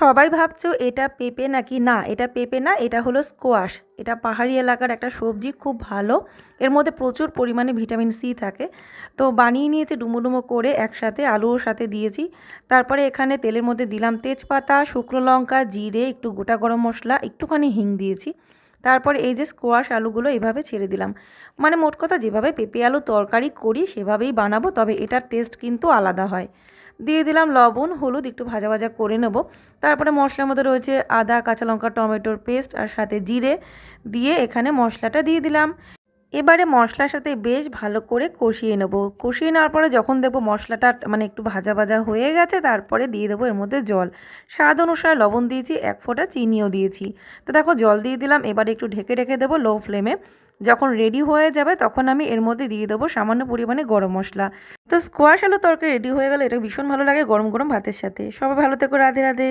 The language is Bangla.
সবাই ভাবছো এটা পেঁপে নাকি, না এটা পেঁপে না, এটা হলো স্কোয়াশ। এটা পাহাড়ি এলাকার একটা সবজি, খুব ভালো। এর মধ্যে প্রচুর পরিমাণে ভিটামিন সি থাকে। তো বানিয়ে নিয়েছি ডুমো ডুমো করে একসাথে, আলুর সাথে দিয়েছি। তারপরে এখানে তেলের মধ্যে দিলাম তেজপাতা, শুকনো লঙ্কা, জিরে, একটু গোটা গরম মশলা, একটুখানি হিং দিয়েছি। তারপরে এই যে স্কোয়াশ আলুগুলো এভাবে ছেড়ে দিলাম। মানে মোট কথা যেভাবে পেঁপে আলু তরকারি করি সেভাবেই বানাবো, তবে এটার টেস্ট কিন্তু আলাদা হয়। দিয়ে দিলাম লবণ, হলুদ, একটু ভাজা ভাজা করে নেব। তারপরে মশলার মধ্যে রয়েছে আদা, কাঁচা লঙ্কা, টমেটোর পেস্ট আর সাথে জিরে দিয়ে এখানে মশলাটা দিয়ে দিলাম। এবারে মশলার সাথে বেশ ভালো করে কষিয়ে নেব। কষিয়ে নেওয়ার পরে যখন দেখবো মশলাটা মানে একটু ভাজা ভাজা হয়ে গেছে, তারপরে দিয়ে দেবো এর মধ্যে জল। স্বাদ অনুসারে লবণ দিয়েছি, এক ফোঁটা চিনিও দিয়েছি। তো দেখো জল দিয়ে দিলাম, এবারে একটু ঢেকে ঢেকে দেবো লো ফ্লেমে। যখন রেডি হয়ে যাবে তখন আমি এর মধ্যে দিয়ে দেবো সামান্য পরিমাণে গরম মশলা। তো স্কোয়াশ আলু তরকারি রেডি হয়ে গেলে এটা ভীষণ ভালো লাগে গরম গরম ভাতের সাথে। সবাই ভালো থেকো, রাধে রাধে।